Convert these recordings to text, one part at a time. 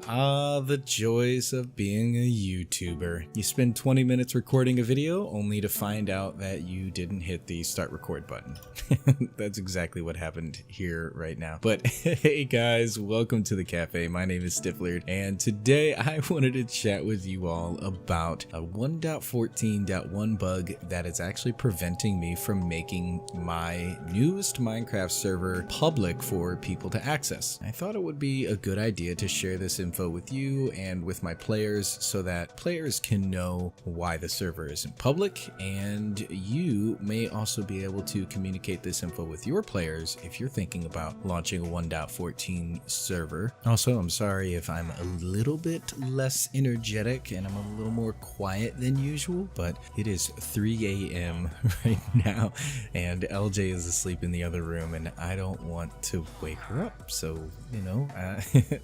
Ah, the joys of being a YouTuber. You spend 20 minutes recording a video only to find out that you didn't hit the start record button. That's exactly what happened here right now. But hey guys, welcome to the cafe. My name is Stifflered, and today I wanted to chat with you all about a 1.14.1 bug that is actually preventing me from making my newest Minecraft server public for people to access. I thought it would be a good idea to share this info with you and with my players so that players can know why the server isn't public, and you may also be able to communicate this info with your players if you're thinking about launching a 1.14 server. Also, I'm sorry if I'm a little bit less energetic and I'm a little more quiet than usual, but it is 3 a.m. right now and LJ is asleep in the other room and I don't want to wake her up, so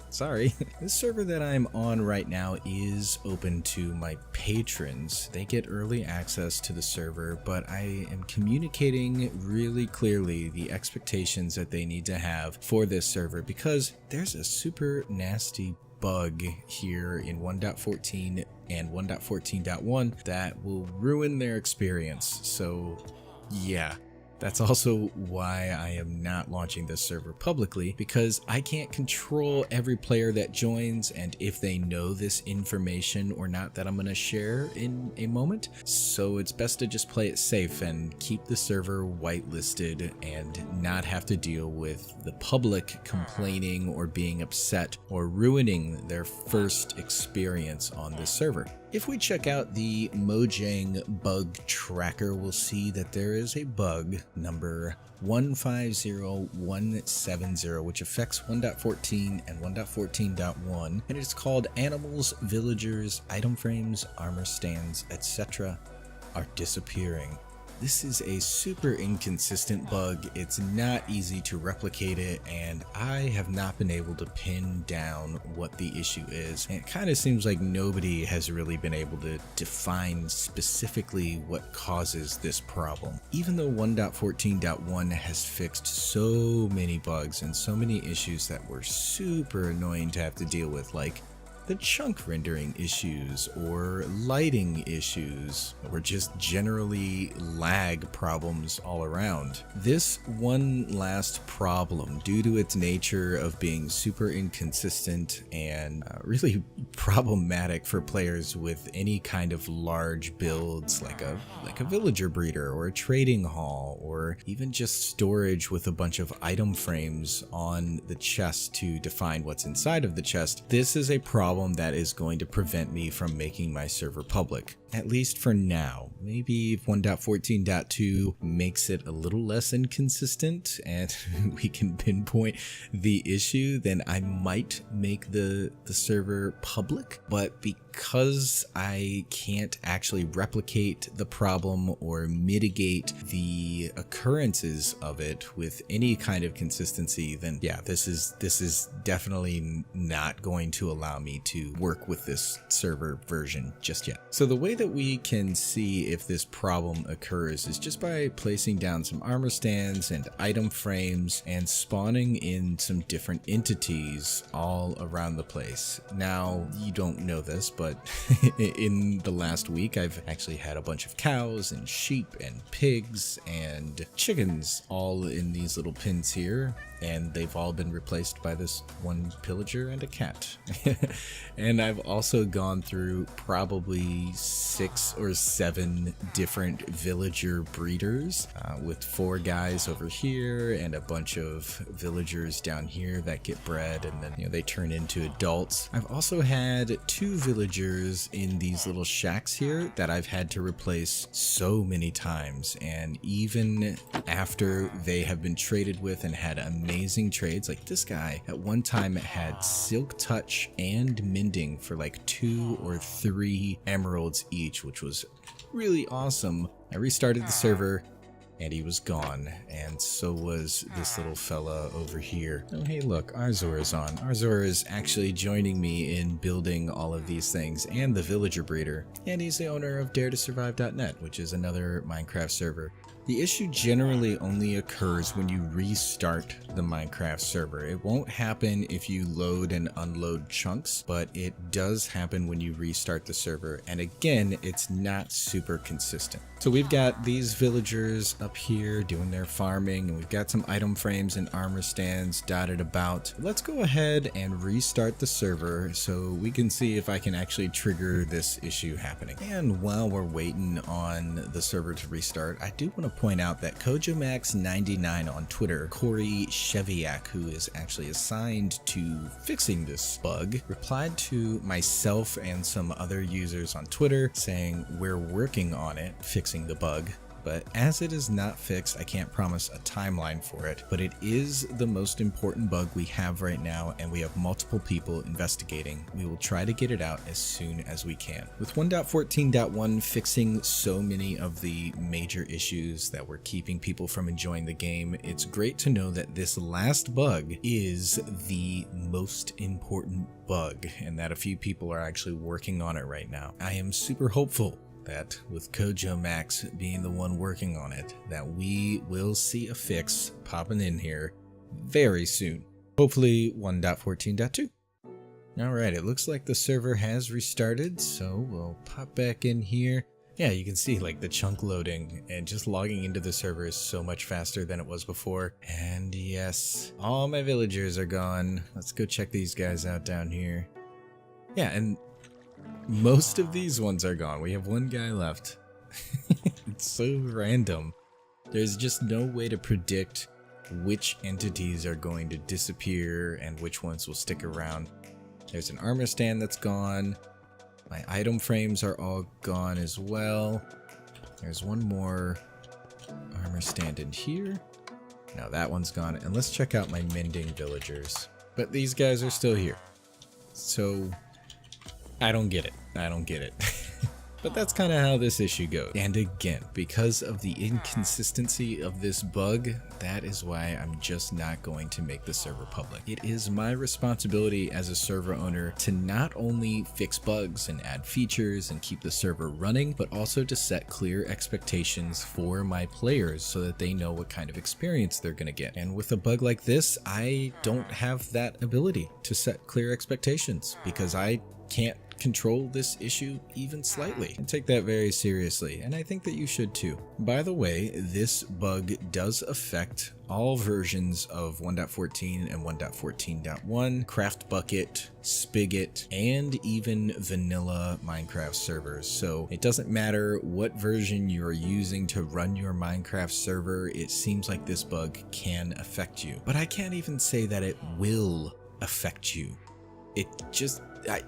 sorry. This server that I'm on right now is open to my patrons. They get early access to the server, but I am communicating really clearly the expectations that they need to have for this server because there's a super nasty bug here in 1.14 and 1.14.1 that will ruin their experience. So yeah. That's also why I am not launching this server publicly, because I can't control every player that joins and if they know this information or not that I'm going to share in a moment. So it's best to just play it safe and keep the server whitelisted and not have to deal with the public complaining or being upset or ruining their first experience on this server. If we check out the Mojang bug tracker, we'll see that there is a bug number 150170, which affects 1.14 and 1.14.1, and it's called animals, villagers, item frames, armor stands, etc. are disappearing. This is a super inconsistent bug. It's not easy to replicate it, and I have not been able to pin down what the issue is. And it kind of seems like nobody has really been able to define specifically what causes this problem. Even though 1.14.1 has fixed so many bugs and so many issues that were super annoying to have to deal with, like the chunk rendering issues or lighting issues or just generally lag problems all around. This one last problem, due to its nature of being super inconsistent and really problematic for players with any kind of large builds like a villager breeder or a trading hall or even just storage with a bunch of item frames on the chest to define what's inside of the chest. This is a problem that is going to prevent me from making my server public, at least for now. Maybe if 1.14.2 makes it a little less inconsistent and we can pinpoint the issue, then I might make the server public. But because I can't actually replicate the problem or mitigate the occurrences of it with any kind of consistency, then yeah, this is definitely not going to allow me to work with this server version just yet. So the way that we can see if this problem occurs is just by placing down some armor stands and item frames and spawning in some different entities all around the place. Now, you don't know this, but in the last week, I've actually had a bunch of cows and sheep and pigs and chickens all in these little pens here, and they've all been replaced by this one pillager and a cat. And I've also gone through probably 6 or 7 different villager breeders with 4 guys over here and a bunch of villagers down here that get bred and then they turn into adults. I've also had 2 villagers in these little shacks here that I've had to replace so many times, and even after they have been traded with and had amazing trades, like this guy at one time had silk touch and mending for like 2 or 3 emeralds each, which was really awesome. I restarted the server and he was gone, and so was this little fella over here. Oh hey look, Arzor is on. Arzor is actually joining me in building all of these things and the villager breeder, and he's the owner of DareToSurvive.net, which is another Minecraft server. The issue generally only occurs when you restart the Minecraft server. It won't happen if you load and unload chunks, but it does happen when you restart the server. And again, it's not super consistent. So we've got these villagers up here doing their farming, and we've got some item frames and armor stands dotted about. Let's go ahead and restart the server so we can see if I can actually trigger this issue happening. And while we're waiting on the server to restart, I do want to point out that KojoMax99 on Twitter, Corey Cheviak, who is actually assigned to fixing this bug, replied to myself and some other users on Twitter saying we're working on it, fixing the bug. But as it is not fixed, I can't promise a timeline for it, but it is the most important bug we have right now, and we have multiple people investigating. We will try to get it out as soon as we can. With 1.14.1 fixing so many of the major issues that were keeping people from enjoying the game, it's great to know that this last bug is the most important bug, and that a few people are actually working on it right now. I am super hopeful that with KojoMax being the one working on it, that we will see a fix popping in here very soon. Hopefully 1.14.2. Alright, it looks like the server has restarted, so we'll pop back in here. Yeah, you can see like the chunk loading and just logging into the server is so much faster than it was before. And yes, all my villagers are gone. Let's go check these guys out down here. Yeah, and most of these ones are gone. We have one guy left. It's so random. There's just no way to predict which entities are going to disappear and which ones will stick around. There's an armor stand that's gone. My item frames are all gone as well. There's one more armor stand in here. Now that one's gone. And let's check out my mending villagers. But these guys are still here. So I don't get it. I don't get it. But that's kind of how this issue goes. And again, because of the inconsistency of this bug, that is why I'm just not going to make the server public. It is my responsibility as a server owner to not only fix bugs and add features and keep the server running, but also to set clear expectations for my players so that they know what kind of experience they're going to get. And with a bug like this, I don't have that ability to set clear expectations because I can't control this issue even slightly. I take that very seriously, and I think that you should too. By the way, this bug does affect all versions of 1.14 and 1.14.1, Craft Bucket, Spigot, and even vanilla Minecraft servers. So it doesn't matter what version you're using to run your Minecraft server, it seems like this bug can affect you. But I can't even say that it will affect you.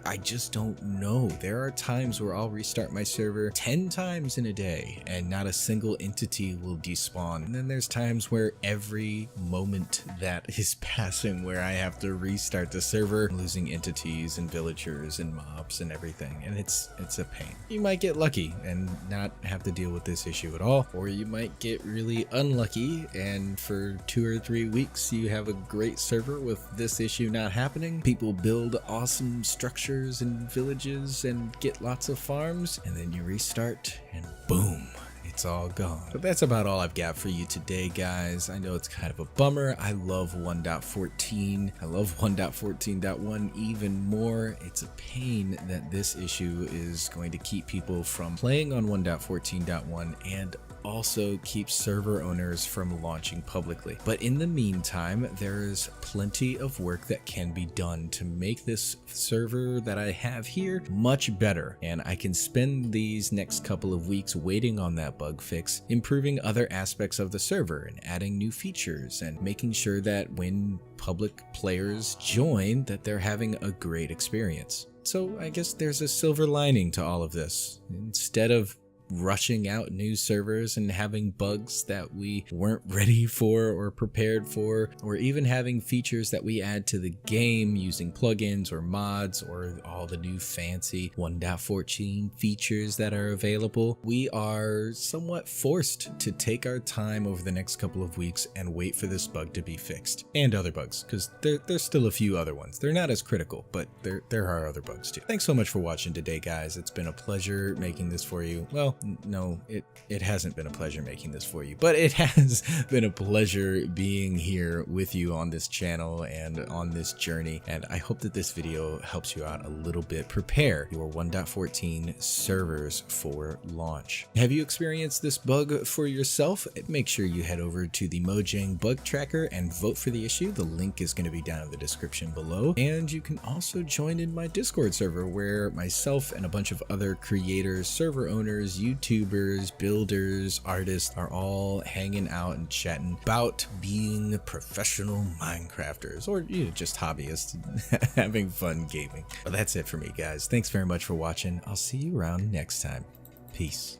I just don't know. There are times where I'll restart my server 10 times in a day and not a single entity will despawn. And then there's times where every moment that is passing where I have to restart the server, I'm losing entities and villagers and mobs and everything. And it's a pain. You might get lucky and not have to deal with this issue at all, or you might get really unlucky and for 2 or 3 weeks you have a great server with this issue not happening. People build awesome structures and villages and get lots of farms, and then you restart and boom, it's all gone. But that's about all I've got for you today, guys. I know it's kind of a bummer. I love 1.14. I love 1.14.1 even more. It's a pain that this issue is going to keep people from playing on 1.14.1 and also keeps server owners from launching publicly. But in the meantime, there is plenty of work that can be done to make this server that I have here much better. And I can spend these next couple of weeks waiting on that bug fix, improving other aspects of the server and adding new features and making sure that when public players join, that they're having a great experience. So I guess there's a silver lining to all of this. Instead of rushing out new servers and having bugs that we weren't ready for or prepared for, or even having features that we add to the game using plugins or mods or all the new fancy 1.14 features that are available, we are somewhat forced to take our time over the next couple of weeks and wait for this bug to be fixed. And other bugs, because there's still a few other ones. They're not as critical, but there are other bugs too. Thanks so much for watching today, guys. It's been a pleasure making this for you. Well, No, it hasn't been a pleasure making this for you, but it has been a pleasure being here with you on this channel and on this journey. And I hope that this video helps you out a little bit. Prepare your 1.14 servers for launch. Have you experienced this bug for yourself? Make sure you head over to the Mojang bug tracker and vote for the issue. The link is going to be down in the description below. And you can also join in my Discord server where myself and a bunch of other creators, server owners, YouTubers, builders, artists are all hanging out and chatting about being professional Minecrafters, or just hobbyists having fun gaming. But that's it for me, guys. Thanks very much for watching. I'll see you around next time. Peace.